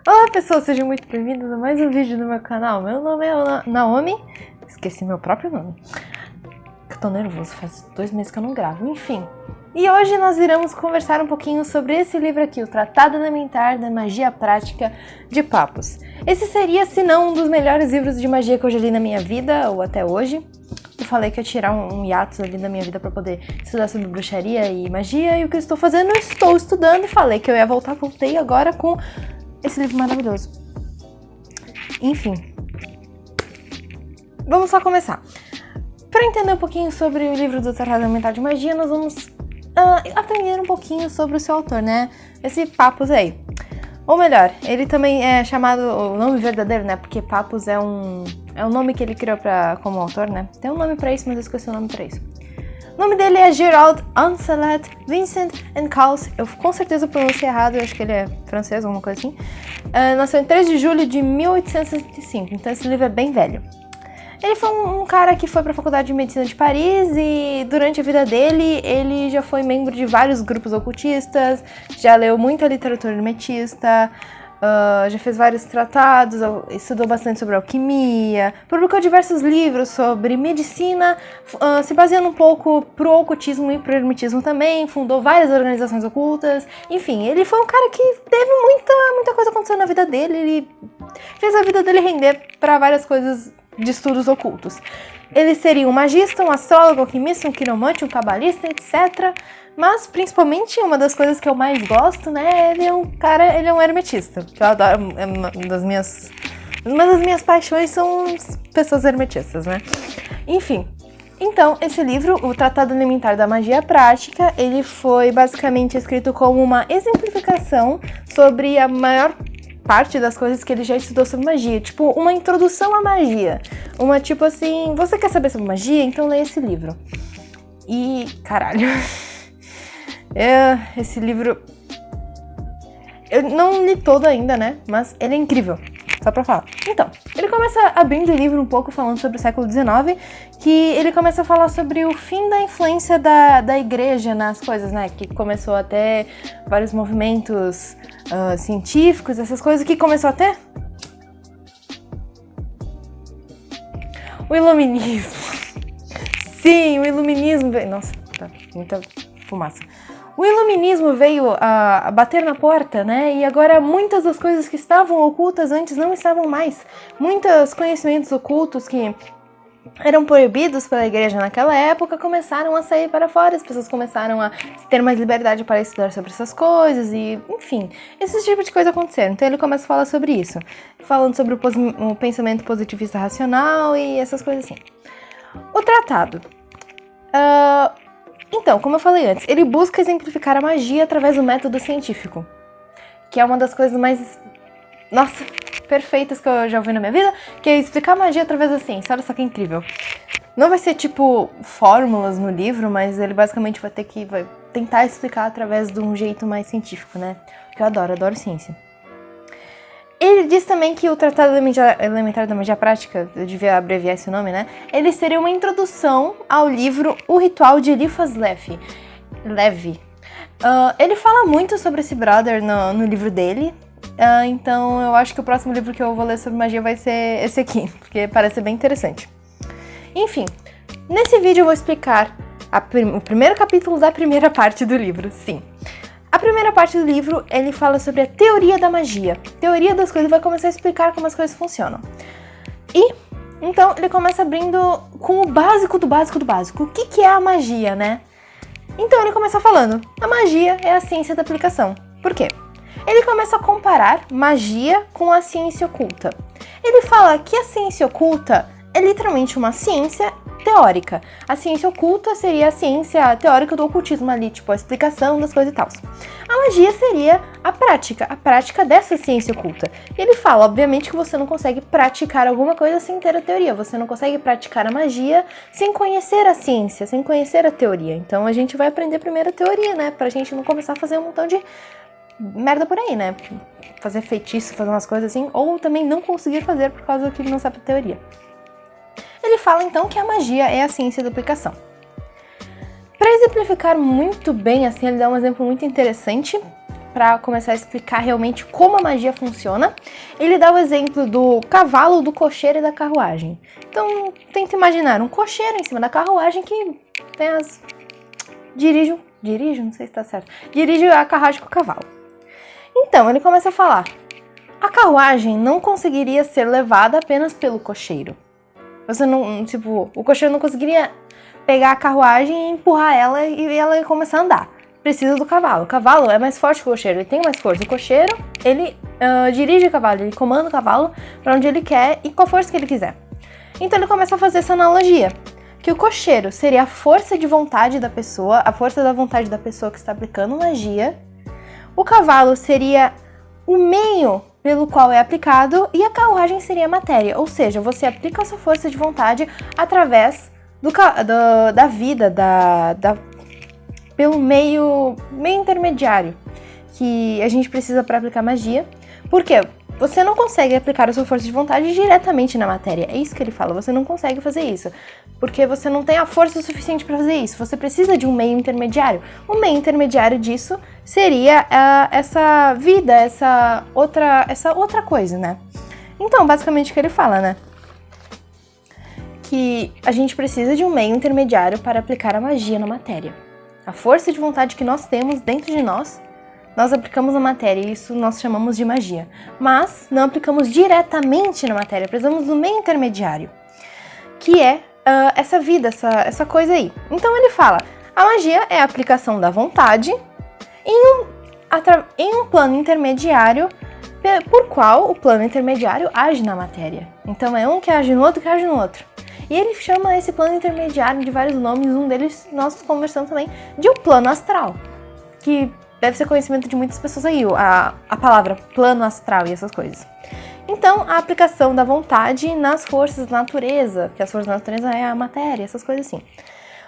Olá pessoal, sejam muito bem-vindos a mais um vídeo do meu canal. Meu nome é Naomi, esqueci meu próprio nome. Tô nervoso, faz 2 meses que eu não gravo, enfim. E hoje nós iremos conversar um pouquinho sobre esse livro aqui, o Tratado Elementar da Magia Prática de Pappus. Esse seria, se não, um dos melhores livros de magia que eu já li na minha vida, ou até hoje. Eu falei que ia tirar um hiatus ali da minha vida para poder estudar sobre bruxaria e magia, e o que eu estou fazendo? Eu estou estudando e falei que eu ia voltei agora com esse livro maravilhoso. Enfim, vamos só começar. Para entender um pouquinho sobre o livro do Tratado Elementar de Magia, nós vamos aprender um pouquinho sobre o seu autor, né? Esse Pappus aí. Ou melhor, ele também é chamado, o nome verdadeiro, né? Porque Pappus é um nome que ele criou como autor, né? Tem um nome pra isso, mas eu esqueci o nome pra isso. O nome dele é Gerald Ancelet Vincent Encalce. Eu com certeza pronunciei errado, eu acho que ele é francês, alguma coisa assim. Nasceu em 3 de julho de 1865, então esse livro é bem velho. Ele foi um cara que foi para a Faculdade de Medicina de Paris e durante a vida dele, ele já foi membro de vários grupos ocultistas, já leu muita literatura hermetista, já fez vários tratados, estudou bastante sobre alquimia, publicou diversos livros sobre medicina, se baseando um pouco pro ocultismo e pro hermetismo também, fundou várias organizações ocultas, enfim, ele foi um cara que teve muita coisa acontecendo na vida dele, ele fez a vida dele render para várias coisas de estudos ocultos. Ele seria um magista, um astrólogo, um alquimista, um quiromante, um cabalista, etc. Mas, principalmente, uma das coisas que eu mais gosto, né, ele é um hermetista. Eu adoro, uma das minhas paixões são pessoas hermetistas, né. Enfim, então, esse livro, o Tratado Elementar da Magia Prática, ele foi basicamente escrito como uma exemplificação sobre a maior parte das coisas que ele já estudou sobre magia, tipo uma introdução à magia, uma tipo assim, você quer saber sobre magia? Então leia esse livro. E caralho, esse livro eu não li todo ainda, né, mas ele é incrível, só pra falar. Então, ele começa abrindo o livro um pouco falando sobre o século XIX, que ele começa a falar sobre o fim da influência da igreja nas coisas, né, que começou até vários movimentos científicos, essas coisas, que começou até o iluminismo. Sim, o iluminismo veio... Nossa, tá muita fumaça. O iluminismo veio a bater na porta, né? E agora muitas das coisas que estavam ocultas antes não estavam mais. Muitos conhecimentos ocultos que eram proibidos pela igreja naquela época começaram a sair para fora, as pessoas começaram a ter mais liberdade para estudar sobre essas coisas e, enfim, esse tipo de coisa aconteceram. Então ele começa a falar sobre isso, falando sobre o pensamento positivista racional e essas coisas assim. O tratado. Então, como eu falei antes, ele busca exemplificar a magia através do método científico, que é uma das coisas mais... Nossa, perfeitas que eu já ouvi na minha vida, que é explicar magia através da ciência. Olha só que incrível. Não vai ser tipo fórmulas no livro, mas ele basicamente vai tentar explicar através de um jeito mais científico, né? Que eu adoro ciência. Ele diz também que o Tratado Elementar da Magia Prática, eu devia abreviar esse nome, né? Ele seria uma introdução ao livro O Ritual de Eliphas Levi. Ele fala muito sobre esse brother no livro dele. Então eu acho que o próximo livro que eu vou ler sobre magia vai ser esse aqui, porque parece bem interessante. Enfim, nesse vídeo eu vou explicar o primeiro capítulo da primeira parte do livro, sim. A primeira parte do livro, ele fala sobre a teoria da magia. Teoria das coisas, vai começar a explicar como as coisas funcionam. E, então, ele começa abrindo com o básico do básico do básico. O que é a magia, né? Então ele começa falando, a magia é a ciência da aplicação. Por quê? Ele começa a comparar magia com a ciência oculta. Ele fala que a ciência oculta é literalmente uma ciência teórica. A ciência oculta seria a ciência teórica do ocultismo ali, tipo a explicação das coisas e tal. A magia seria a prática dessa ciência oculta. E ele fala, obviamente, que você não consegue praticar alguma coisa sem ter a teoria. Você não consegue praticar a magia sem conhecer a ciência, sem conhecer a teoria. Então a gente vai aprender primeiro a teoria, né? Pra gente não começar a fazer um montão de merda por aí, né? Fazer feitiço, fazer umas coisas assim, ou também não conseguir fazer por causa que ele não sabe a teoria. Ele fala então que a magia é a ciência da aplicação. Para exemplificar muito bem, assim, ele dá um exemplo muito interessante para começar a explicar realmente como a magia funciona, ele dá o exemplo do cavalo, do cocheiro e da carruagem. Então, tenta imaginar um cocheiro em cima da carruagem que tem as... Dirige, não sei se tá certo. Dirige a carruagem com o cavalo. Então, ele começa a falar: a carruagem não conseguiria ser levada apenas pelo cocheiro. Você não, tipo, o cocheiro não conseguiria pegar a carruagem e empurrar ela e ela ia começar a andar. Precisa do cavalo. O cavalo é mais forte que o cocheiro, ele tem mais força. O cocheiro, ele dirige o cavalo, ele comanda o cavalo para onde ele quer e com a força que ele quiser. Então ele começa a fazer essa analogia, que o cocheiro seria a força de vontade da pessoa, a força da vontade da pessoa que está aplicando magia. O cavalo seria o meio pelo qual é aplicado e a carruagem seria a matéria. Ou seja, você aplica a sua força de vontade através da vida, pelo meio intermediário que a gente precisa para aplicar magia. Por quê? Você não consegue aplicar a sua força de vontade diretamente na matéria. É isso que ele fala, você não consegue fazer isso. Porque você não tem a força suficiente para fazer isso. Você precisa de um meio intermediário. O meio intermediário disso seria essa vida, essa outra coisa, né? Então, basicamente o que ele fala, né? Que a gente precisa de um meio intermediário para aplicar a magia na matéria. A força de vontade que nós temos dentro de nós aplicamos na matéria e isso nós chamamos de magia. Mas não aplicamos diretamente na matéria, precisamos do meio intermediário, que é essa vida, essa coisa aí. Então ele fala, a magia é a aplicação da vontade em um plano intermediário, por qual o plano intermediário age na matéria. Então é um que age no outro, que age no outro. E ele chama esse plano intermediário de vários nomes, um deles nós conversamos também, de o plano astral, que deve ser conhecimento de muitas pessoas aí, a palavra plano astral e essas coisas. Então, a aplicação da vontade nas forças da natureza, que as forças da natureza é a matéria, essas coisas assim.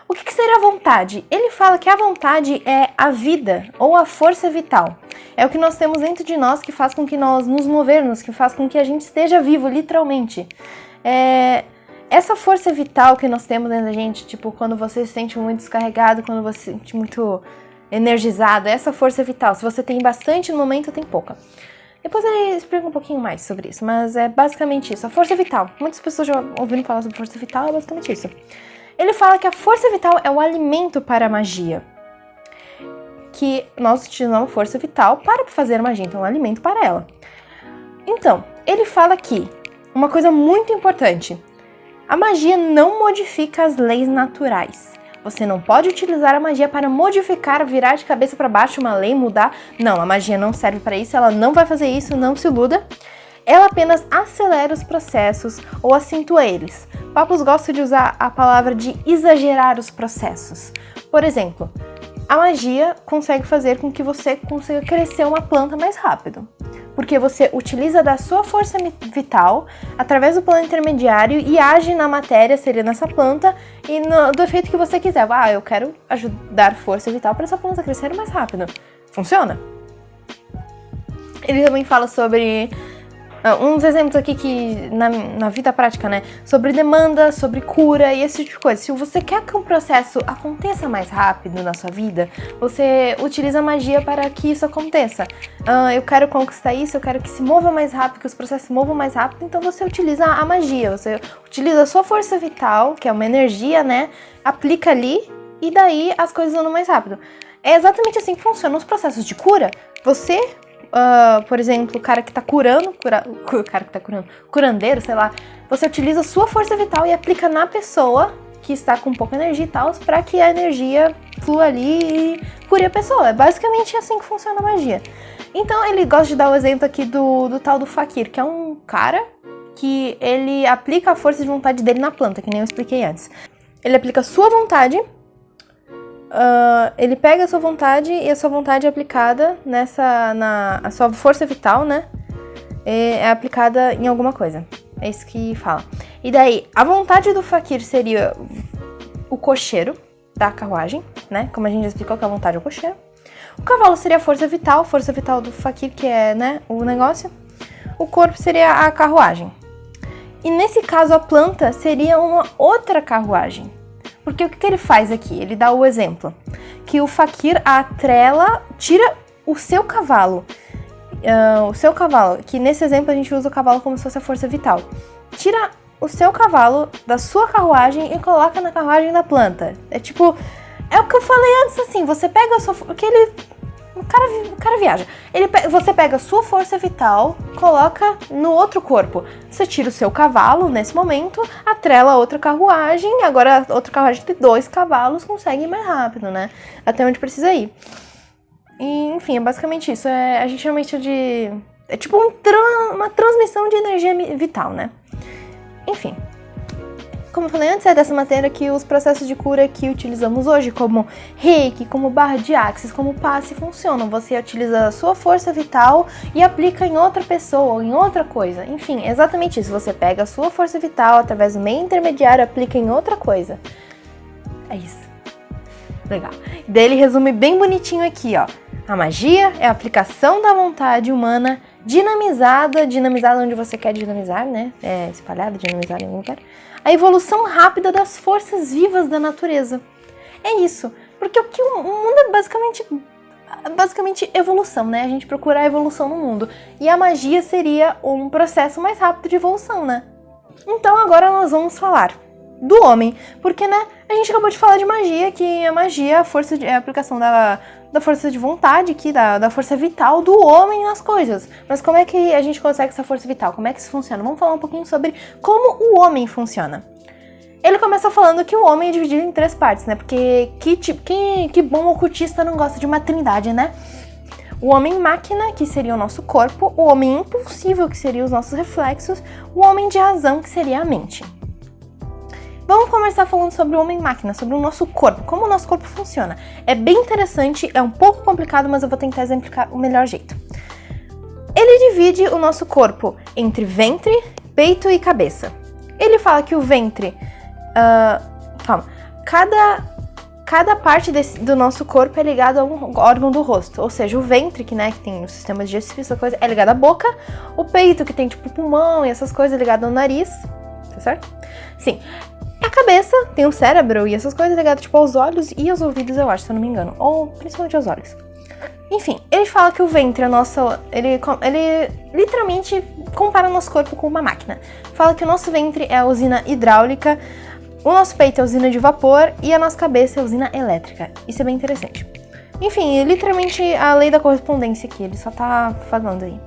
O que seria a vontade? Ele fala que a vontade é a vida ou a força vital. É o que nós temos dentro de nós que faz com que nós nos movermos, que faz com que a gente esteja vivo, literalmente. Essa força vital que nós temos dentro da gente, tipo, quando você se sente muito descarregado, quando você se sente muito energizado, essa força vital. Se você tem bastante no momento, tem pouca. Depois ele explica um pouquinho mais sobre isso, mas é basicamente isso. A força vital. Muitas pessoas já ouviram falar sobre força vital, é basicamente isso. Ele fala que a força vital é o alimento para a magia. Que nós utilizamos a força vital para fazer magia, então é um alimento para ela. Então, ele fala aqui uma coisa muito importante. A magia não modifica as leis naturais. Você não pode utilizar a magia para modificar, virar de cabeça para baixo uma lei, mudar. Não, a magia não serve para isso, ela não vai fazer isso, não se iluda. Ela apenas acelera os processos ou acentua eles. Papos gosta de usar a palavra de exagerar os processos. Por exemplo, a magia consegue fazer com que você consiga crescer uma planta mais rápido. Porque você utiliza da sua força vital através do plano intermediário e age na matéria, seria nessa planta, e do efeito que você quiser. Eu quero dar força vital para essa planta crescer mais rápido. Funciona? Ele também fala sobre uns exemplos aqui que na vida prática, né? Sobre demanda, sobre cura e esse tipo de coisa. Se você quer que um processo aconteça mais rápido na sua vida, você utiliza a magia para que isso aconteça. Eu quero conquistar isso, eu quero que se mova mais rápido, que os processos se movam mais rápido, então você utiliza a magia, você utiliza a sua força vital, que é uma energia, né? Aplica ali e daí as coisas andam mais rápido. É exatamente assim que funcionam os processos de cura. Você... por exemplo, o cara que tá curandeiro, sei lá, você utiliza a sua força vital e aplica na pessoa que está com pouca energia e tal, pra que a energia flua ali e cure a pessoa. É basicamente assim que funciona a magia. Então ele gosta de dar o exemplo aqui do tal do Fakir, que é um cara que ele aplica a força de vontade dele na planta, que nem eu expliquei antes. Ele aplica a sua vontade, ele pega a sua vontade e a sua vontade é aplicada a sua força vital, né? É aplicada em alguma coisa. É isso que fala. E daí, a vontade do Fakir seria o cocheiro da carruagem, né? Como a gente já explicou que a vontade é o cocheiro. O cavalo seria a força vital do Fakir, que é, né, o negócio. O corpo seria a carruagem. E nesse caso, a planta seria uma outra carruagem. Porque o que ele faz aqui? Ele dá o exemplo que o Fakir tira o seu cavalo, que nesse exemplo a gente usa o cavalo como se fosse a força vital. Tira o seu cavalo da sua carruagem e coloca na carruagem da planta. É o que eu falei antes, assim, você pega a sua... O cara viaja. Você pega a sua força vital, coloca no outro corpo. Você tira o seu cavalo, nesse momento, atrela a outra carruagem, agora a outra carruagem de 2 cavalos consegue ir mais rápido, né? Até onde precisa ir. E, enfim, é basicamente isso. A gente chama isso de... É tipo uma transmissão de energia vital, né? Enfim. Como eu falei antes, é dessa matéria que os processos de cura que utilizamos hoje, como Reiki, como barra de Axis, como passe, funcionam. Você utiliza a sua força vital e aplica em outra pessoa, em outra coisa. Enfim, é exatamente isso. Você pega a sua força vital através do meio intermediário e aplica em outra coisa. É isso. Legal. Daí ele resume bem bonitinho aqui, ó. A magia é a aplicação da vontade humana dinamizada onde você quer dinamizar, né? Espalhada, dinamizada em algum lugar. A evolução rápida das forças vivas da natureza. É isso. Porque o mundo é basicamente evolução, né? A gente procura a evolução no mundo. E a magia seria um processo mais rápido de evolução, né? Então agora nós vamos falar do homem. Porque, né? A gente acabou de falar de magia, que a magia é a aplicação da força de vontade aqui, da força vital do homem nas coisas. Mas como é que a gente consegue essa força vital? Como é que isso funciona? Vamos falar um pouquinho sobre como o homem funciona. Ele começa falando que o homem é dividido em 3 partes, né? Porque que bom ocultista não gosta de uma trindade, né? O homem máquina, que seria o nosso corpo, o homem impulsivo, que seria os nossos reflexos, o homem de razão, que seria a mente. Vamos começar falando sobre o homem-máquina, sobre o nosso corpo, como o nosso corpo funciona. É bem interessante, é um pouco complicado, mas eu vou tentar exemplificar o melhor jeito. Ele divide o nosso corpo entre ventre, peito e cabeça. Ele fala que o ventre... Cada parte do nosso corpo é ligado a um órgão do rosto. Ou seja, o ventre, que tem o sistema digestivo, essa coisa, é ligado à boca. O peito, que tem tipo pulmão e essas coisas, é ligado ao nariz. Tá certo? Sim. A cabeça tem o cérebro e essas coisas ligadas tipo aos olhos e aos ouvidos, eu acho, se eu não me engano. Ou principalmente aos olhos. Enfim, ele fala que o ventre é nosso... Ele literalmente compara o nosso corpo com uma máquina. Fala que o nosso ventre é a usina hidráulica, o nosso peito é a usina de vapor e a nossa cabeça é a usina elétrica. Isso é bem interessante. Enfim, literalmente a lei da correspondência aqui, ele só tá falando aí.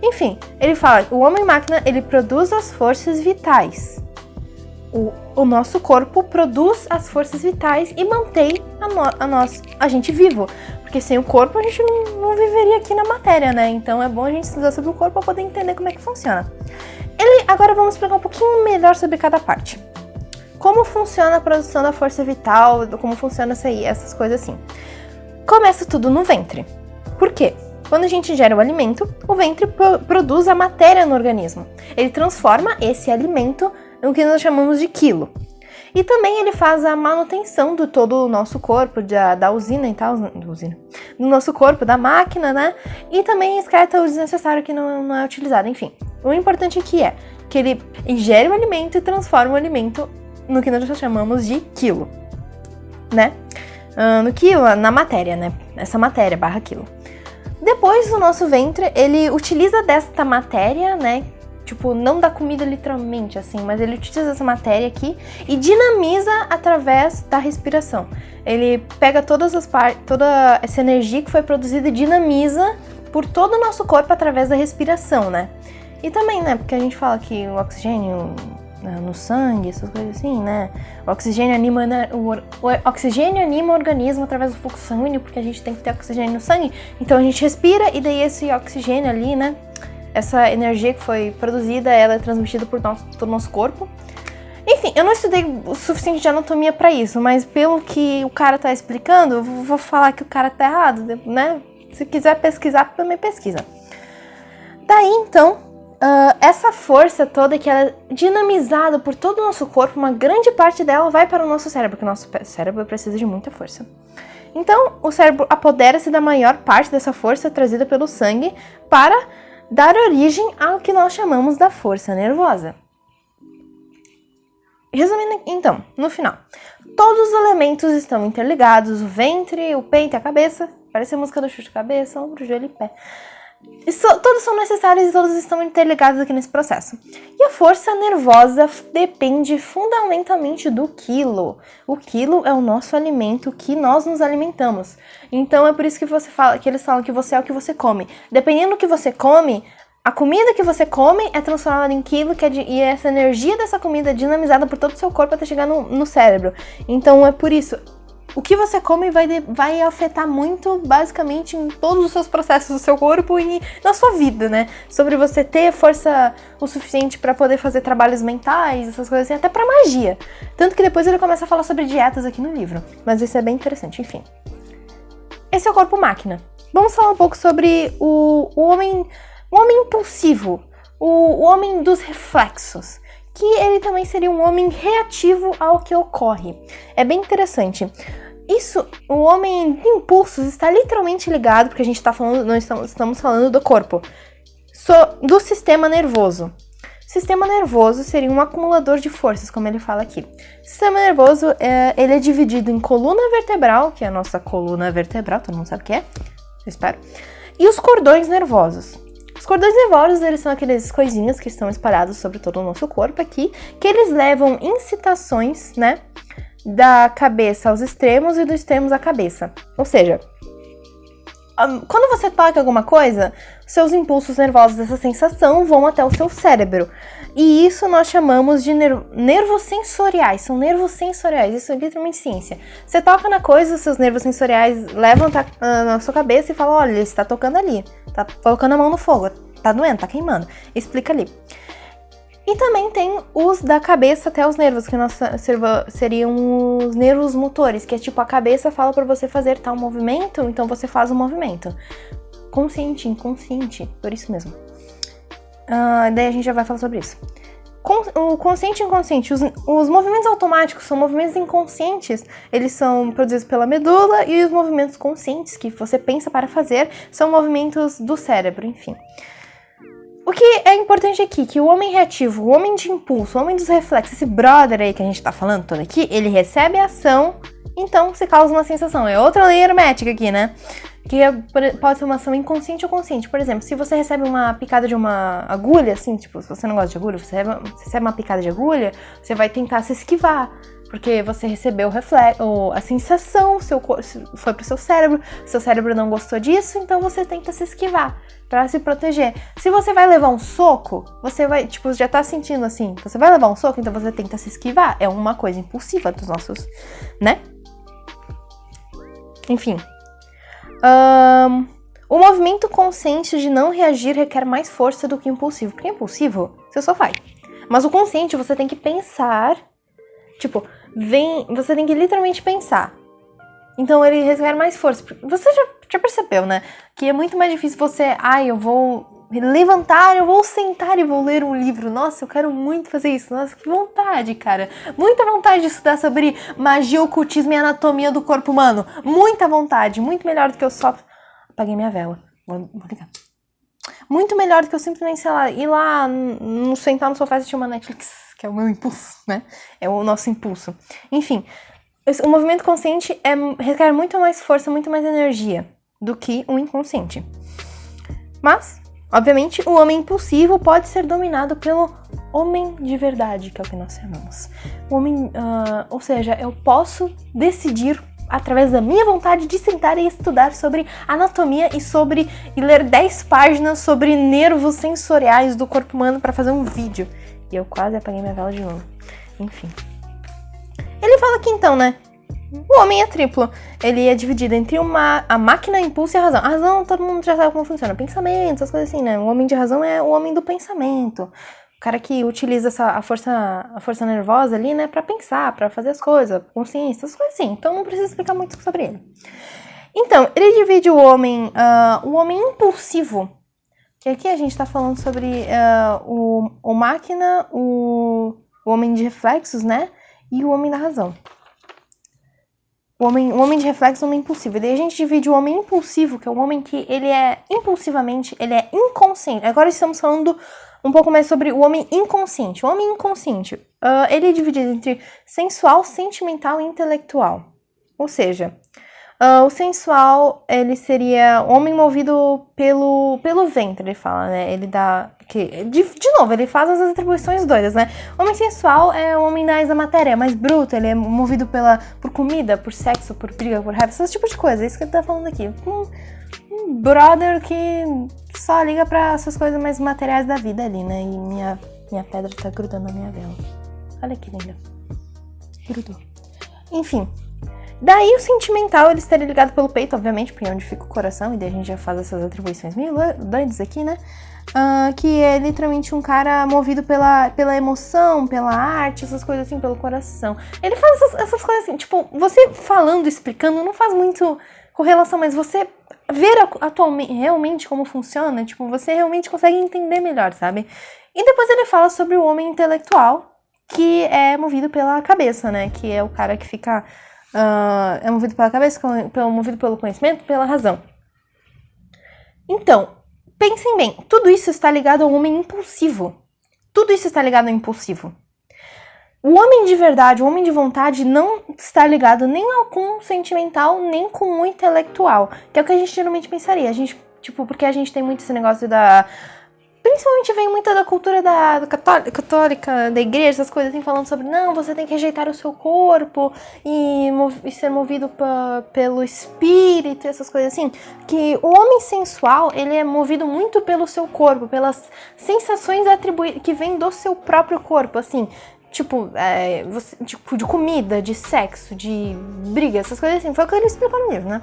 Enfim, ele fala que o homem-máquina, ele produz as forças vitais. O nosso corpo produz as forças vitais e mantém a gente vivo. Porque sem o corpo a gente não viveria aqui na matéria, né? Então é bom a gente estudar sobre o corpo para poder entender como é que funciona. Agora vamos explicar um pouquinho melhor sobre cada parte. Como funciona a produção da força vital, como funciona essas coisas assim. Começa tudo no ventre. Por quê? Quando a gente ingere o alimento, o ventre produz a matéria no organismo. Ele transforma esse alimento no que nós chamamos de quilo. E também ele faz a manutenção de todo o nosso corpo, da usina e tal, do nosso corpo, da máquina, né? E também excreta o desnecessário que não é utilizado. Enfim, o importante aqui é que ele ingere o alimento e transforma o alimento no que nós chamamos de quilo, né? No quilo, na matéria, né? Essa matéria / quilo. Depois, o nosso ventre, ele utiliza desta matéria, né? Tipo, não da comida literalmente, assim, mas ele utiliza essa matéria aqui e dinamiza através da respiração. Ele pega toda essa energia que foi produzida e dinamiza por todo o nosso corpo através da respiração, né? E também, né, porque a gente fala que o oxigênio no sangue, essas coisas assim, né? O oxigênio anima o organismo através do fluxo sanguíneo, porque a gente tem que ter oxigênio no sangue. Então a gente respira e daí esse oxigênio ali, né? Essa energia que foi produzida, ela é transmitida por todo o nosso corpo. Enfim, eu não estudei o suficiente de anatomia pra isso, mas pelo que o cara tá explicando, eu vou falar que o cara tá errado, né? Se quiser pesquisar, também pesquisa. Daí, então, essa força toda que ela é dinamizada por todo o nosso corpo, uma grande parte dela vai para o nosso cérebro, porque o nosso cérebro precisa de muita força. Então, o cérebro apodera-se da maior parte dessa força trazida pelo sangue para dar origem ao que nós chamamos da força nervosa. Resumindo, então, no final, todos os elementos estão interligados, o ventre, o peito e a cabeça. Parece a música do Xuxa, cabeça, ombro, joelho e pé. Todos são necessários e todos estão interligados aqui nesse processo. E a força nervosa depende fundamentalmente do quilo. O quilo é o nosso alimento, que nós nos alimentamos. Então é por isso que eles falam que você é o que você come. Dependendo do que você come, a comida que você come é transformada em quilo, e essa energia dessa comida é dinamizada por todo o seu corpo até chegar no cérebro. Então é por isso. O que você come vai afetar muito, basicamente, em todos os seus processos do seu corpo e na sua vida, né? Sobre você ter força o suficiente para poder fazer trabalhos mentais, essas coisas assim, até pra magia. Tanto que depois ele começa a falar sobre dietas aqui no livro. Mas isso é bem interessante, enfim. Esse é o corpo máquina. Vamos falar um pouco sobre o homem impulsivo, o homem dos reflexos. Que ele também seria um homem reativo ao que ocorre. É bem interessante. O homem de impulsos está literalmente ligado, porque a gente está falando, nós estamos falando do corpo, do sistema nervoso. Sistema nervoso seria um acumulador de forças, como ele fala aqui. Sistema nervoso, ele é dividido em coluna vertebral, que é a nossa coluna vertebral, todo mundo sabe o que é, eu espero, e os cordões nervosos. Os cordões nervosos, eles são aqueles coisinhas que estão espalhados sobre todo o nosso corpo aqui, que eles levam incitações, né, da cabeça aos extremos e dos extremos à cabeça. Ou seja, quando você toca alguma coisa, seus impulsos nervosos dessa sensação vão até o seu cérebro. E isso nós chamamos de nervos sensoriais. São nervos sensoriais, isso é literalmente ciência. Você toca na coisa, os seus nervos sensoriais levam na sua cabeça e falam, olha, você tá tocando ali, tá colocando a mão no fogo, tá doendo, tá queimando. Explica ali. E também tem os da cabeça até os nervos, que seriam os nervos motores, que é tipo a cabeça fala pra você fazer tal movimento, então você faz o movimento. Consciente, inconsciente, por isso mesmo. Daí a gente já vai falar sobre isso. O consciente e inconsciente, os movimentos automáticos são movimentos inconscientes, eles são produzidos pela medula, e os movimentos conscientes, que você pensa para fazer, são movimentos do cérebro, enfim. O que é importante aqui, que o homem reativo, o homem de impulso, o homem dos reflexos, esse brother aí que a gente tá falando todo aqui, ele recebe a ação, então se causa uma sensação. É outra lei hermética aqui, né? Que pode ser uma ação inconsciente ou consciente. Por exemplo, se você recebe uma picada de uma agulha, assim, tipo, se você não gosta de agulha, você recebe uma picada de agulha, você vai tentar se esquivar. Porque você recebeu a sensação, foi pro seu cérebro não gostou disso, então você tenta se esquivar pra se proteger. Se você vai levar um soco, você vai, tipo, já tá sentindo assim, você vai levar um soco, então você tenta se esquivar. É uma coisa impulsiva dos nossos, né? Enfim. O movimento consciente de não reagir requer mais força do que o impulsivo. Porque impulsivo, você só faz. Mas o consciente, você tem que pensar, tipo, você tem que literalmente pensar. Então ele requer mais força. Você já percebeu, né? Que é muito mais difícil você... eu vou levantar, eu vou sentar e vou ler um livro. Nossa, eu quero muito fazer isso. Nossa, que vontade, cara. Muita vontade de estudar sobre magia, ocultismo e anatomia do corpo humano. Muita vontade. Muito melhor do que eu só... Apaguei minha vela. Vou ligar. Muito melhor do que eu simplesmente, sei lá, ir lá, sentar no sofá e assistir uma Netflix, que é o meu impulso, né? É o nosso impulso. Enfim, o movimento consciente requer muito mais força, muito mais energia do que o inconsciente. Mas, obviamente, o homem impulsivo pode ser dominado pelo homem de verdade, que é o que nós chamamos. O homem, ou seja, eu posso decidir através da minha vontade de sentar e estudar sobre anatomia e ler 10 páginas sobre nervos sensoriais do corpo humano para fazer um vídeo. E eu quase apaguei minha vela de novo. Enfim. Ele fala aqui então, né? O homem é triplo. Ele é dividido entre a máquina, impulso e a razão. A razão, todo mundo já sabe como funciona. Pensamento, essas coisas assim, né? O homem de razão é o homem do pensamento. O cara que utiliza a força nervosa ali, né, pra pensar, pra fazer as coisas, consciência, essas coisas assim. Então não precisa explicar muito sobre ele. Então, ele divide o homem impulsivo, que aqui a gente tá falando sobre o máquina, o homem de reflexos, né, e o homem da razão. O homem de reflexo, o homem impulsivo. E daí a gente divide o homem impulsivo, que é o homem que ele é impulsivamente, ele é inconsciente. Agora estamos falando um pouco mais sobre o homem inconsciente. O homem inconsciente, ele é dividido entre sensual, sentimental e intelectual. Ou seja, o sensual, ele seria o homem movido pelo ventre, ele fala, né? Ele dá... De novo, ele faz as atribuições doidas, né? O homem sensual é o homem da matéria, é mais bruto, ele é movido por comida, por sexo, por briga, por raiva, esse tipo de coisa, é isso que ele tá falando aqui. Um brother que só liga pra essas coisas mais materiais da vida ali, né? E minha pedra tá grudando na minha vela. Olha que linda. Grudou. Enfim. Daí o sentimental, ele estaria ligado pelo peito, obviamente, porque é onde fica o coração, e daí a gente já faz essas atribuições meio doidas aqui, né? Que é literalmente um cara movido pela emoção, pela arte, essas coisas assim, pelo coração. Ele faz essas coisas assim, tipo, você falando, explicando, não faz muito correlação, mas você ver atualmente, realmente como funciona, tipo, você realmente consegue entender melhor, sabe? E depois ele fala sobre o homem intelectual, que é movido pela cabeça, né? Que é o cara que fica... é movido pela cabeça, movido pelo conhecimento, pela razão. Então, pensem bem, tudo isso está ligado ao homem impulsivo. Tudo isso está ligado ao impulsivo. O homem de verdade, o homem de vontade, não está ligado nem com o sentimental, nem com o intelectual. Que é o que a gente geralmente pensaria. A gente, tipo, porque a gente tem muito esse negócio da... Principalmente vem muito da cultura da católica, da igreja, essas coisas assim, falando sobre, não, você tem que rejeitar o seu corpo e ser movido pelo espírito, essas coisas assim. Que o homem sensual, ele é movido muito pelo seu corpo, pelas sensações que vêm do seu próprio corpo, assim. Tipo, de comida, de sexo, de briga, essas coisas assim. Foi o que ele explicou no livro, né?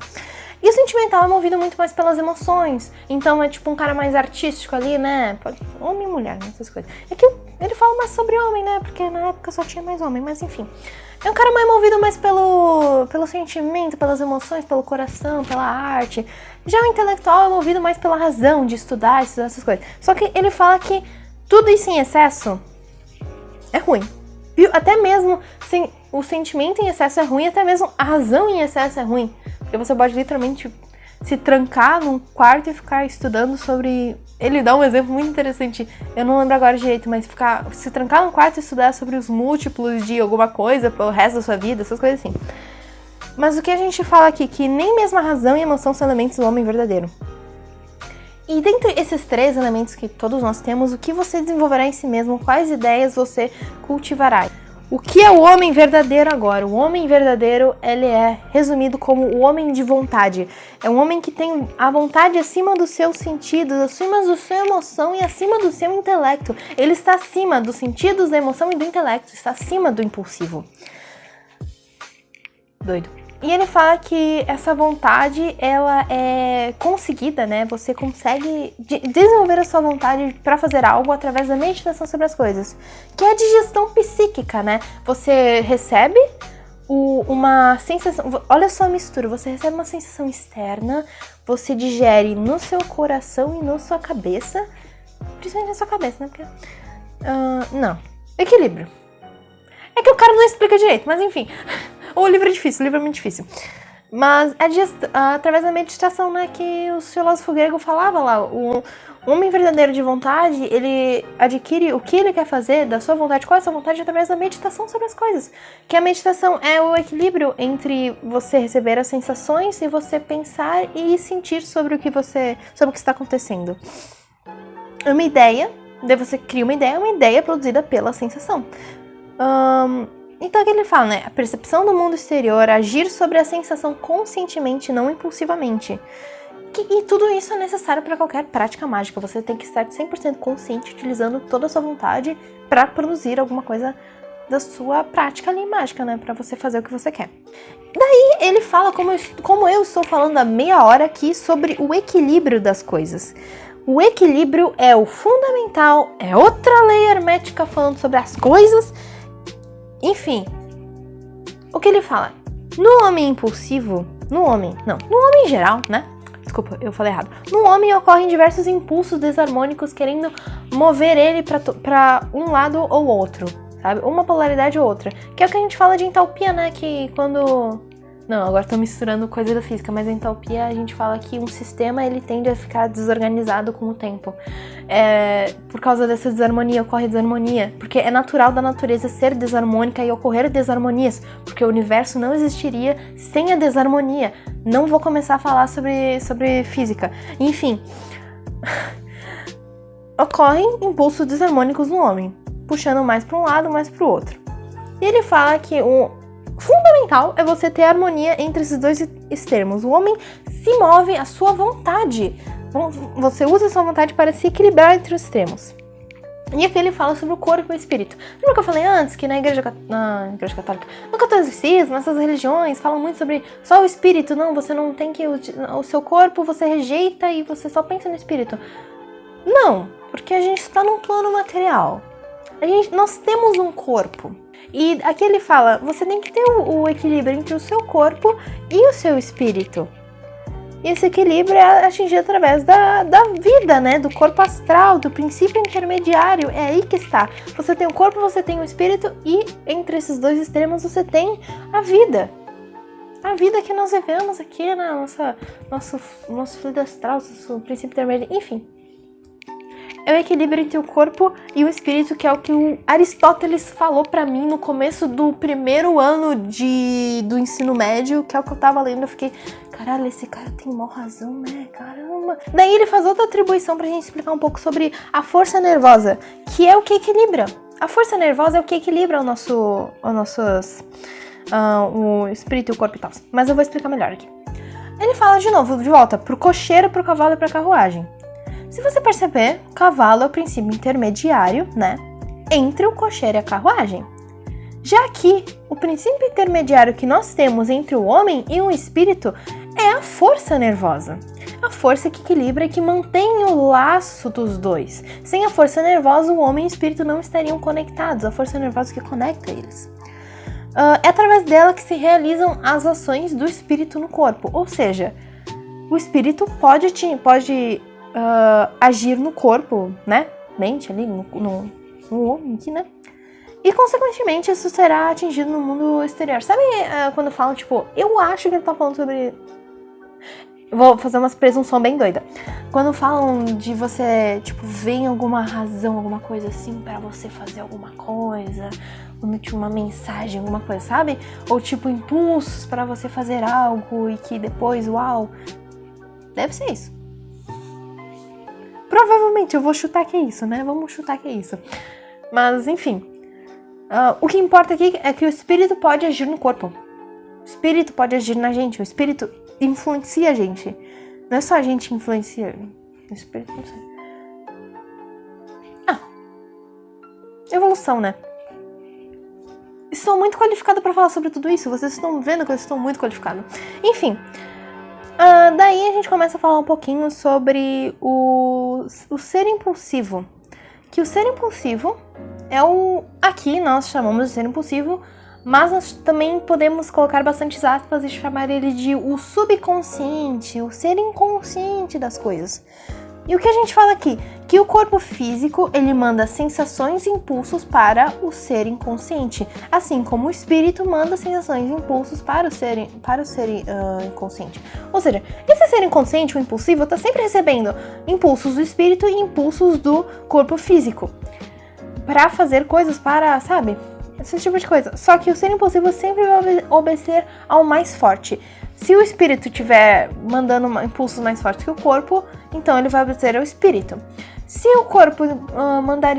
E o sentimental é movido muito mais pelas emoções. Então é tipo um cara mais artístico ali, né? Homem e mulher, né? Essas coisas. É que ele fala mais sobre homem, né? Porque na época só tinha mais homem, mas enfim. É um cara mais movido mais pelo sentimento, pelas emoções, pelo coração, pela arte. Já o intelectual é movido mais pela razão de estudar essas coisas. Só que ele fala que tudo isso em excesso é ruim. Viu? Até mesmo o sentimento em excesso é ruim, até mesmo a razão em excesso é ruim. Porque você pode literalmente se trancar num quarto e ficar estudando sobre... Ele dá um exemplo muito interessante, eu não lembro agora direito, mas se trancar num quarto e estudar sobre os múltiplos de alguma coisa pelo resto da sua vida, essas coisas assim. Mas o que a gente fala aqui, que nem mesmo a razão e a emoção são elementos do homem verdadeiro. E dentre esses 3 elementos que todos nós temos, o que você desenvolverá em si mesmo, quais ideias você cultivará? O que é o homem verdadeiro agora? O homem verdadeiro, ele é resumido como o homem de vontade. É um homem que tem a vontade acima dos seus sentidos, acima da sua emoção e acima do seu intelecto. Ele está acima dos sentidos, da emoção e do intelecto, está acima do impulsivo. Doido. E ele fala que essa vontade, ela é conseguida, né? Você consegue desenvolver a sua vontade para fazer algo através da meditação sobre as coisas. Que é a digestão psíquica, né? Você recebe uma sensação... Olha só a mistura. Você recebe uma sensação externa, você digere no seu coração e na sua cabeça. Principalmente na sua cabeça, né? Porque... não. Equilíbrio. É que o cara não explica direito, mas enfim... O livro é difícil, o livro é muito difícil. Mas é através da meditação, né, que o filósofo grego falava lá. O homem verdadeiro de vontade, ele adquire o que ele quer fazer da sua vontade, qual é a sua vontade, através da meditação sobre as coisas. Que a meditação é o equilíbrio entre você receber as sensações e você pensar e sentir sobre o que está acontecendo. É uma ideia, daí você cria uma ideia produzida pela sensação. Então, o que ele fala, né? A percepção do mundo exterior, agir sobre a sensação conscientemente, não impulsivamente. E tudo isso é necessário para qualquer prática mágica. Você tem que estar 100% consciente, utilizando toda a sua vontade para produzir alguma coisa da sua prática ali mágica, né? Para você fazer o que você quer. Daí, ele fala, como eu estou falando há meia hora aqui, sobre o equilíbrio das coisas. O equilíbrio é o fundamental, é outra lei hermética falando sobre as coisas. Enfim, o que ele fala? No homem impulsivo, no homem em geral, né? Desculpa, eu falei errado. No homem ocorrem diversos impulsos desarmônicos querendo mover ele pra um lado ou outro, sabe? Uma polaridade ou outra. Que é o que a gente fala de entalpia, né? Que quando Não, agora tô misturando coisa da física, mas a entropia a gente fala que um sistema ele tende a ficar desorganizado com o tempo. Por causa dessa desarmonia, ocorre desarmonia, porque é natural da natureza ser desarmônica e ocorrer desarmonias, porque o universo não existiria sem a desarmonia. Não vou começar a falar sobre física. Enfim, ocorrem impulsos desarmônicos no homem, puxando mais para um lado, mais para o outro. E ele fala que o fundamental é você ter harmonia entre esses dois extremos. O homem se move à sua vontade. Você usa a sua vontade para se equilibrar entre os extremos. E aqui ele fala sobre o corpo e o espírito. Lembra que eu falei antes que na igreja católica, no catolicismo, nessas religiões, falam muito sobre só o espírito. Não, você não tem que... O seu corpo você rejeita e você só pensa no espírito. Não, porque a gente está num plano material. Nós temos um corpo. E aqui ele fala, você tem que ter o equilíbrio entre o seu corpo e o seu espírito. E esse equilíbrio é atingido através da vida, né? Do corpo astral, do princípio intermediário. É aí que está. Você tem o corpo, você tem o espírito e entre esses dois extremos você tem a vida. A vida que nós vivemos aqui, né? Nosso fluido astral, nosso princípio intermediário, enfim. É o equilíbrio entre o corpo e o espírito, que é o que o Aristóteles falou pra mim no começo do primeiro ano do ensino médio, que é o que eu tava lendo. Eu fiquei, caralho, esse cara tem mó razão, né? Caramba. Daí ele faz outra atribuição pra gente explicar um pouco sobre a força nervosa, que é o que equilibra. A força nervosa é o que equilibra o espírito e o corpo e tal. Mas eu vou explicar melhor aqui. Ele fala de novo, de volta, pro cocheiro, pro cavalo e pra carruagem. Se você perceber, o cavalo é o princípio intermediário, né, entre o cocheiro e a carruagem. Já que o princípio intermediário que nós temos entre o homem e o espírito é a força nervosa. A força que equilibra e que mantém o laço dos dois. Sem a força nervosa, o homem e o espírito não estariam conectados. A força nervosa que conecta eles. É através dela que se realizam as ações do espírito no corpo. Ou seja, o espírito pode agir no corpo, né? Mente ali, no homem aqui, né? E, consequentemente, isso será atingido no mundo exterior. Sabe quando falam, tipo, eu acho que ele tá falando sobre... Vou fazer uma presunção bem doida. Quando falam de você, tipo, ver alguma razão, alguma coisa assim, pra você fazer alguma coisa, quando tinha uma mensagem, alguma coisa, sabe? Ou, tipo, impulsos pra você fazer algo e que depois, uau, deve ser isso. Provavelmente, eu vou chutar que é isso, né? Vamos chutar que é isso. Mas, enfim. O que importa aqui é que o espírito pode agir no corpo. O espírito pode agir na gente. O espírito influencia a gente. Não é só a gente influencia. O espírito não sei. Evolução, né? Estou muito qualificada para falar sobre tudo isso. Vocês estão vendo que eu estou muito qualificada. Enfim. Daí a gente começa a falar um pouquinho sobre o ser impulsivo. Que o ser impulsivo é aqui nós chamamos de ser impulsivo, mas nós também podemos colocar bastantes aspas e chamar ele de o subconsciente, o ser inconsciente das coisas. E o que a gente fala aqui? Que o corpo físico, ele manda sensações e impulsos para o ser inconsciente, assim como o espírito manda sensações e impulsos para o ser inconsciente. Ou seja, esse ser inconsciente, o impulsivo, está sempre recebendo impulsos do espírito e impulsos do corpo físico para fazer coisas, sabe? Esse tipo de coisa. Só que o ser impulsivo sempre vai obedecer ao mais forte. Se o espírito estiver mandando impulsos mais fortes que o corpo, então ele vai obedecer ao espírito. Se o corpo mandar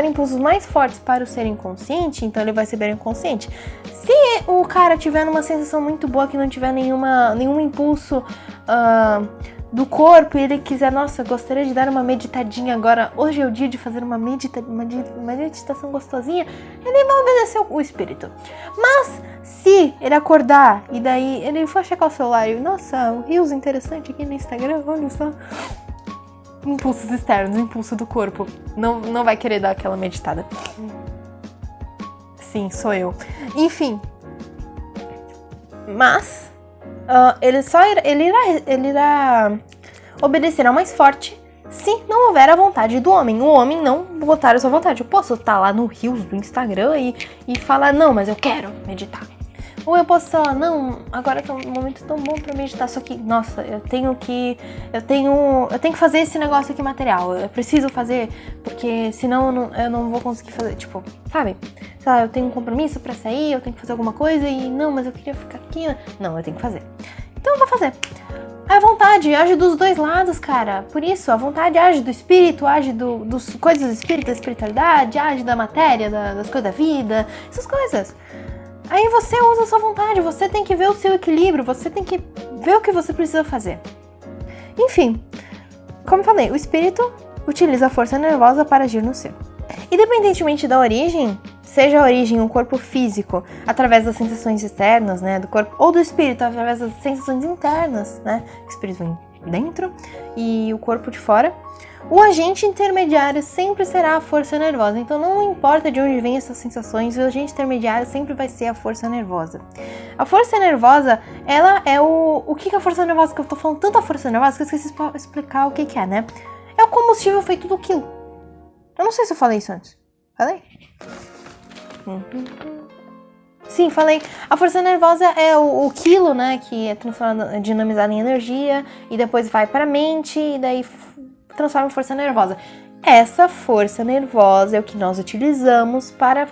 impulsos mais fortes para o ser inconsciente, então ele vai receber o inconsciente. Se o cara tiver numa sensação muito boa, que não tiver nenhum impulso do corpo e ele quiser, nossa, gostaria de dar uma meditadinha agora, hoje é o dia de fazer uma meditação gostosinha, ele vai obedecer o espírito. Mas se ele acordar e daí ele for checar o celular e, nossa, o Reels interessante aqui no Instagram, olha só, impulsos externos, impulso do corpo, não vai querer dar aquela meditada. Sim, sou eu. Enfim, mas ele irá obedecer ao mais forte se não houver a vontade do homem. O homem não botar a sua vontade. Eu posso estar lá no Reels do Instagram e falar, não, mas eu quero meditar. Ou eu posso falar, não, agora tá um momento tão bom pra meditar, só que, nossa, eu tenho que fazer esse negócio aqui material, eu preciso fazer, porque senão eu não vou conseguir fazer, tipo, sabe? Sei lá, eu tenho um compromisso pra sair, eu tenho que fazer alguma coisa e não, mas eu queria ficar aqui. Não, eu tenho que fazer. Então eu vou fazer. A vontade age dos dois lados, cara. Por isso, a vontade age do espírito, age dos coisas do espírito, da espiritualidade, age da matéria, das coisas da vida, essas coisas. Aí você usa a sua vontade, você tem que ver o seu equilíbrio, você tem que ver o que você precisa fazer. Enfim, como eu falei, o espírito utiliza a força nervosa para agir no ser. Independentemente da origem, seja a origem um corpo físico, através das sensações externas, né, do corpo, ou do espírito, através das sensações internas, né, o espírito vem dentro e o corpo de fora, o agente intermediário sempre será a força nervosa. Então não importa de onde vem essas sensações, o agente intermediário sempre vai ser a força nervosa. A força nervosa, ela é o que é a força nervosa, que eu tô falando tanta força nervosa que eu esqueci de explicar o que é, né? É o combustível feito do quilo. Eu não sei se eu falei isso antes. Falei? Sim, falei. A força nervosa é o quilo, né? Que é transformado, dinamizado em energia e depois vai para a mente e daí transforma em força nervosa. Essa força nervosa é o que nós utilizamos para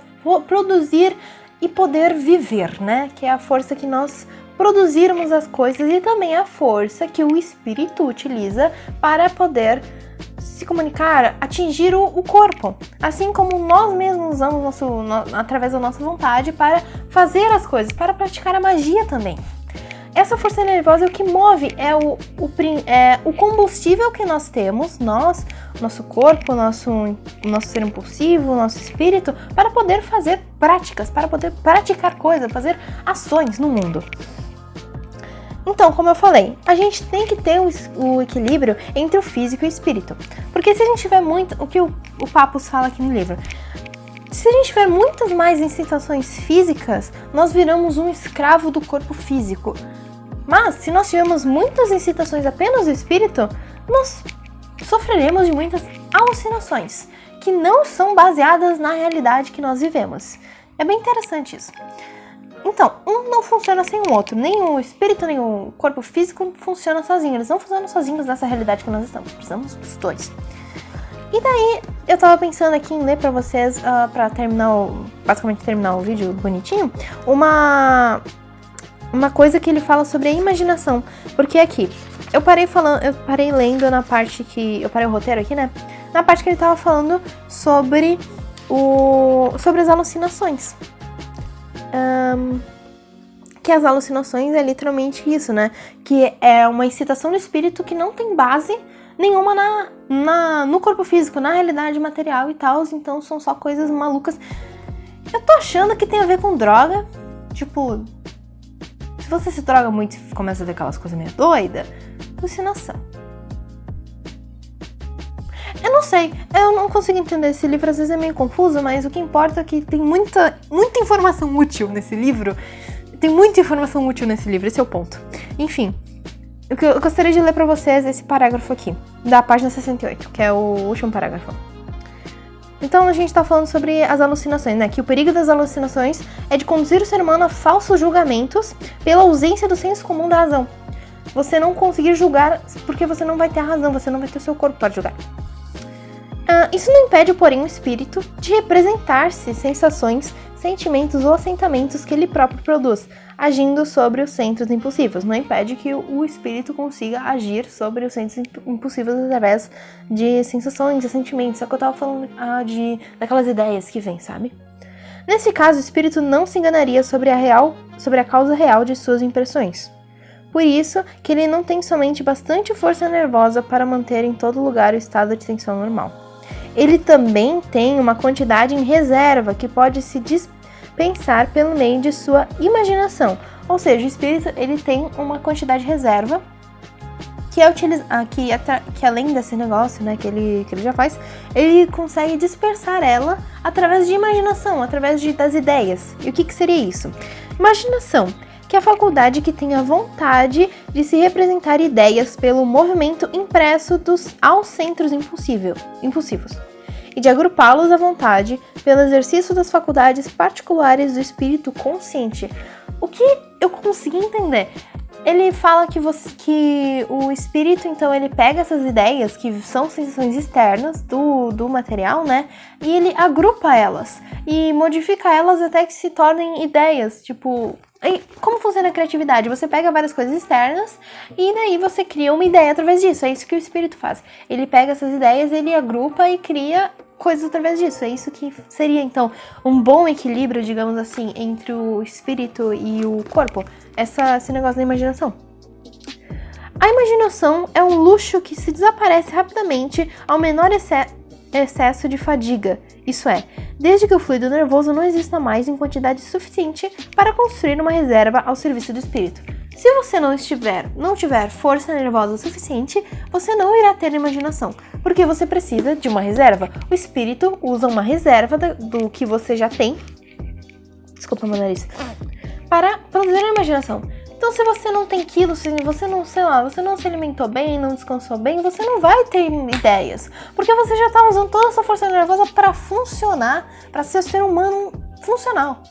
produzir e poder viver, né? Que é a força que nós produzirmos as coisas e também a força que o espírito utiliza para poder se comunicar, atingir o corpo, assim como nós mesmos usamos através da nossa vontade para fazer as coisas, para praticar a magia também. Essa força nervosa é o que move, é o combustível que nós temos, nosso corpo, nosso ser impulsivo, nosso espírito, para poder fazer práticas, para poder praticar coisas, fazer ações no mundo. Então, como eu falei, a gente tem que ter o equilíbrio entre o físico e o espírito. Porque se a gente tiver muito, o que o Papus fala aqui no livro, se a gente tiver muitas mais incitações físicas, nós viramos um escravo do corpo físico. Mas, se nós tivermos muitas incitações apenas do espírito, nós sofreremos de muitas alucinações, que não são baseadas na realidade que nós vivemos. É bem interessante isso. Então, um não funciona sem o outro, nem o espírito nem o corpo físico funcionam sozinhos, eles não funcionam sozinhos nessa realidade que nós estamos, precisamos dos dois. E daí, eu tava pensando aqui em ler pra vocês, pra basicamente terminar o vídeo bonitinho, uma coisa que ele fala sobre a imaginação, porque aqui, eu parei lendo na parte que, eu parei o roteiro aqui, né, na parte que ele tava falando sobre as alucinações. Que as alucinações é literalmente isso, né? Que é uma excitação do espírito que não tem base nenhuma no corpo físico, na realidade material e tal, então são só coisas malucas. Eu tô achando que tem a ver com droga, tipo, se você se droga muito e começa a ver aquelas coisas meio doidas, alucinação. Eu não sei, eu não consigo entender, esse livro às vezes é meio confuso, mas o que importa é que tem muita informação útil nesse livro. Tem muita informação útil nesse livro, esse é o ponto. Enfim, eu gostaria de ler pra vocês esse parágrafo aqui, da página 68, que é o último parágrafo. Então a gente tá falando sobre as alucinações, né? Que o perigo das alucinações é de conduzir o ser humano a falsos julgamentos pela ausência do senso comum da razão. Você não conseguir julgar porque você não vai ter a razão, você não vai ter o seu corpo para julgar. Isso não impede, porém, o espírito de representar-se sensações, sentimentos ou assentamentos que ele próprio produz, agindo sobre os centros impulsivos. Não impede que o espírito consiga agir sobre os centros impulsivos através de sensações e sentimentos. Só que eu tava falando daquelas ideias que vêm, sabe? Nesse caso, o espírito não se enganaria sobre a causa real de suas impressões. Por isso que ele não tem somente bastante força nervosa para manter em todo lugar o estado de tensão normal. Ele também tem uma quantidade em reserva que pode se dispensar pelo meio de sua imaginação. Ou seja, o espírito ele tem uma quantidade de reserva que além desse negócio, né, que ele já faz, ele consegue dispersar ela através de imaginação, através das ideias. E o que seria isso? Imaginação, que é a faculdade que tem a vontade de se representar ideias pelo movimento impresso aos centros impulsivos, e de agrupá-los à vontade pelo exercício das faculdades particulares do espírito consciente. O O que eu consegui entender? Ele fala que o espírito, então, ele pega essas ideias, que são sensações externas do material, né? E ele agrupa elas e modifica elas até que se tornem ideias, tipo... Como funciona a criatividade? Você pega várias coisas externas e daí você cria uma ideia através disso. É isso que o espírito faz. Ele pega essas ideias, ele agrupa e cria coisas através disso. É isso que seria, então, um bom equilíbrio, digamos assim, entre o espírito e o corpo. Esse negócio da imaginação. A imaginação é um luxo que se desaparece rapidamente ao menor excesso de fadiga. Isso é, desde que o fluido nervoso não exista mais em quantidade suficiente para construir uma reserva ao serviço do espírito. Se você não tiver força nervosa suficiente, você não irá ter imaginação, porque você precisa de uma reserva. O espírito usa uma reserva do que você já tem, desculpa meu nariz, para produzir a imaginação. Então, se você não tem quilos, se você não, você não se alimentou bem, não descansou bem, você não vai ter ideias. Porque você já tá usando toda essa força nervosa para funcionar, para ser ser humano funcional.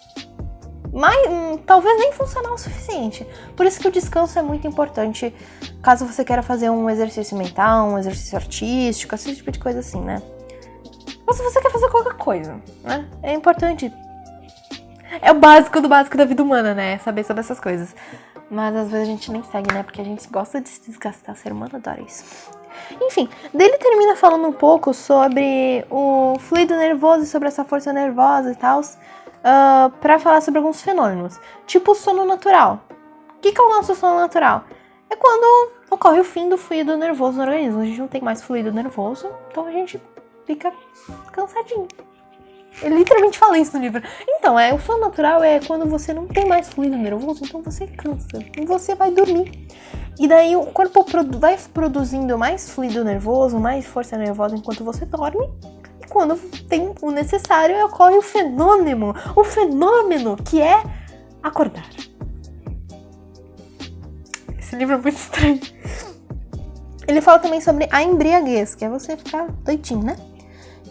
Mas talvez nem funcional o suficiente. Por isso que o descanso é muito importante, caso você queira fazer um exercício mental, um exercício artístico, esse tipo de coisa assim, né? Ou se você quer fazer qualquer coisa, né? É importante. É o básico do básico da vida humana, né? Saber sobre essas coisas. Mas às vezes a gente nem segue, né? Porque a gente gosta de se desgastar. O ser humano adora isso. Enfim, daí ele termina falando um pouco sobre o fluido nervoso e sobre essa força nervosa e tal, pra falar sobre alguns fenômenos. Tipo o sono natural. O que é o nosso sono natural? É quando ocorre o fim do fluido nervoso no organismo. A gente não tem mais fluido nervoso, então a gente fica cansadinho. Ele literalmente fala isso no livro. Então, o sono natural é quando você não tem mais fluido nervoso, então você cansa e você vai dormir. E daí o corpo vai produzindo mais fluido nervoso, mais força nervosa enquanto você dorme. E quando tem o necessário, ocorre o fenômeno que é acordar. Esse livro é muito estranho. Ele fala também sobre a embriaguez, que é você ficar doidinho, né?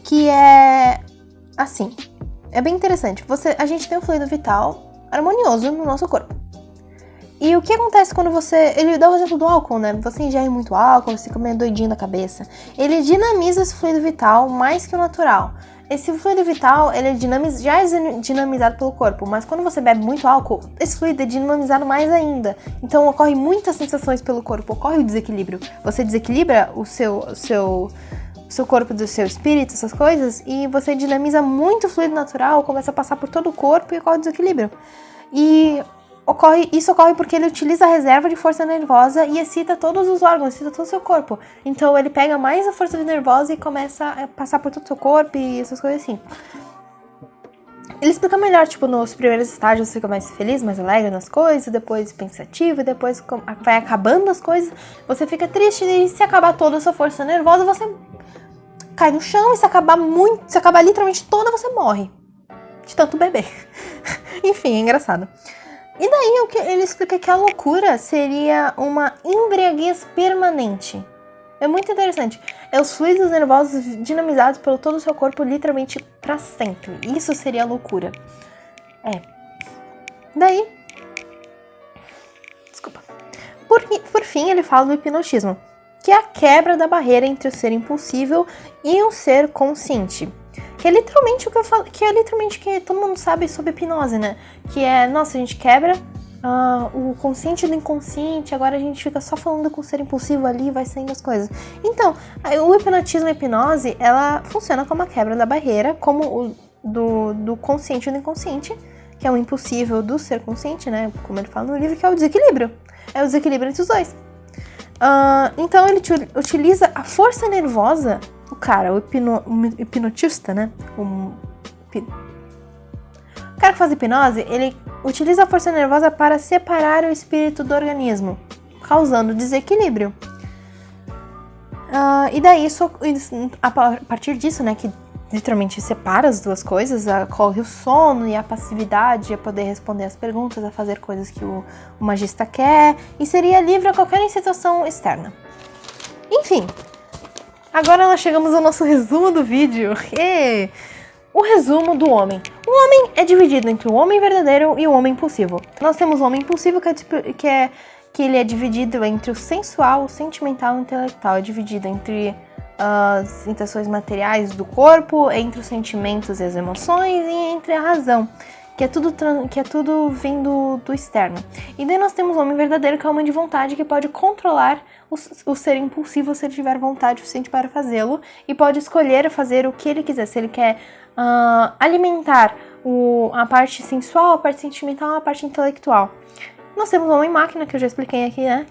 Que é... assim, é bem interessante. A gente tem um fluido vital harmonioso no nosso corpo. E o que acontece quando ele dá o exemplo do álcool, né? Você ingere muito álcool, você fica meio doidinho da cabeça. Ele dinamiza esse fluido vital mais que o natural. Esse fluido vital, ele já é dinamizado pelo corpo, mas quando você bebe muito álcool, esse fluido é dinamizado mais ainda. Então ocorre muitas sensações pelo corpo, ocorre o desequilíbrio. Você desequilibra o seu corpo, do seu espírito, essas coisas, e você dinamiza muito o fluido natural, começa a passar por todo o corpo e ocorre o desequilíbrio. E isso ocorre porque ele utiliza a reserva de força nervosa e excita todos os órgãos, excita todo o seu corpo. Então ele pega mais a força nervosa e começa a passar por todo o seu corpo e essas coisas assim. Ele explica melhor, tipo, nos primeiros estágios você fica mais feliz, mais alegre nas coisas, depois pensativo, e depois vai acabando as coisas, você fica triste, e se acabar toda a sua força nervosa, você cai no chão, e se acabar literalmente toda, você morre. De tanto beber. Enfim, é engraçado. E daí ele explica que a loucura seria uma embriaguez permanente. É muito interessante. É os fluidos nervosos dinamizados pelo todo o seu corpo literalmente pra sempre. Isso seria a loucura. Daí... desculpa. Por fim, ele fala do hipnotismo, que é a quebra da barreira entre o ser impulsivo e o ser consciente. Que é literalmente o que eu falo, que é literalmente que todo mundo sabe sobre hipnose, né? Que é, nossa, a gente quebra o consciente do inconsciente, agora a gente fica só falando com o ser impulsivo ali, vai saindo as coisas. Então, o hipnotismo e a hipnose, ela funciona como a quebra da barreira, como do consciente e do inconsciente, que é o impossível do ser consciente, né? Como ele fala no livro, que é o desequilíbrio. É o desequilíbrio entre os dois. Então ele utiliza a força nervosa, o hipnotista, né? O cara que faz hipnose, ele utiliza a força nervosa para separar o espírito do organismo, causando desequilíbrio. E daí, a partir disso, né, que literalmente separa as duas coisas, ocorre o sono e a passividade, a poder responder as perguntas, a fazer coisas que o magista quer, e seria livre a qualquer situação externa. Enfim, agora nós chegamos ao nosso resumo do vídeo. O resumo do homem. O homem é dividido entre o homem verdadeiro e o homem impulsivo. Nós temos o homem impulsivo que ele é dividido entre o sensual, o sentimental e o intelectual. É dividido entre as intenções materiais do corpo, entre os sentimentos e as emoções e entre a razão, que é tudo vindo do externo. E daí nós temos o homem verdadeiro, que é o homem de vontade, que pode controlar o ser impulsivo se ele tiver vontade suficiente para fazê-lo, e pode escolher fazer o que ele quiser. Se ele quer alimentar a parte sensual, a parte sentimental, a parte intelectual. Nós temos o homem-máquina, que eu já expliquei aqui, né?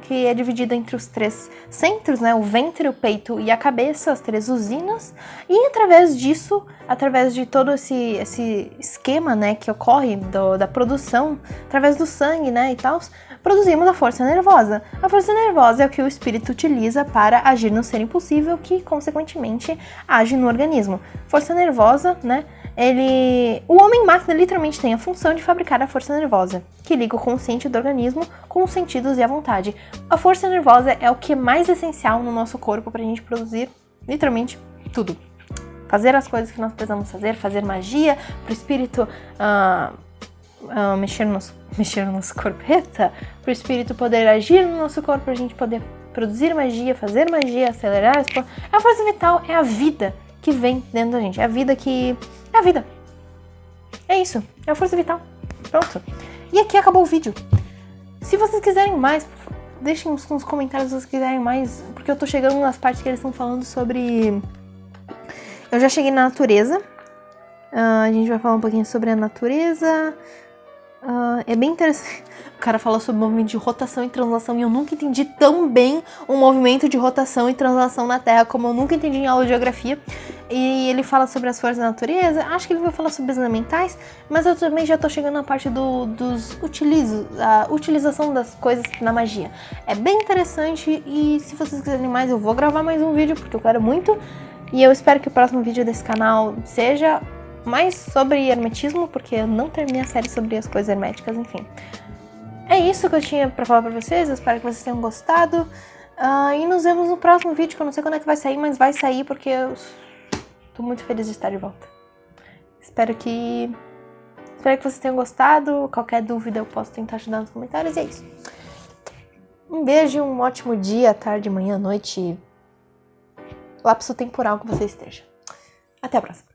Que é dividido entre os 3 centros, né? O ventre, o peito e a cabeça, as 3 usinas. E através disso, através de todo esse esquema, né? Que ocorre da produção, através do sangue, né? E tal, produzimos a força nervosa. A força nervosa é o que o espírito utiliza para agir no ser impulsivo, que consequentemente age no organismo. Força nervosa, né? O homem-máquina literalmente tem a função de fabricar a força nervosa, que liga o consciente do organismo com os sentidos e a vontade. A força nervosa é o que é mais essencial no nosso corpo para a gente produzir literalmente tudo. Fazer as coisas que nós precisamos fazer magia, para o espírito mexer no nosso corpo, para o espírito poder agir no nosso corpo, para a gente poder produzir magia, fazer magia, acelerar. A força vital é a vida que vem dentro da gente, é a vida que... É a vida. É isso, é a força vital. Pronto. E aqui acabou o vídeo. Se vocês quiserem mais, deixem nos comentários se vocês quiserem mais, porque eu tô chegando nas partes que eles estão falando sobre... Eu já cheguei na natureza. A gente vai falar um pouquinho sobre a natureza. É bem interessante. O cara fala sobre o movimento de rotação e translação, e eu nunca entendi tão bem o movimento de rotação e translação na Terra como eu nunca entendi em aula de geografia. E ele fala sobre as forças da natureza. Acho que ele vai falar sobre os elementais, mas eu também já tô chegando na parte a utilização das coisas na magia. É bem interessante, e se vocês quiserem mais, eu vou gravar mais um vídeo, porque eu quero muito. E eu espero que o próximo vídeo desse canal seja mais sobre hermetismo, porque eu não terminei a série sobre as coisas herméticas, enfim. É isso que eu tinha pra falar pra vocês, eu espero que vocês tenham gostado. E nos vemos no próximo vídeo, que eu não sei quando é que vai sair, mas vai sair porque eu tô muito feliz de estar de volta. Espero que vocês tenham gostado. Qualquer dúvida eu posso tentar ajudar nos comentários, e é isso. Um beijo, um ótimo dia, tarde, manhã, noite, lapso temporal que você esteja. Até a próxima.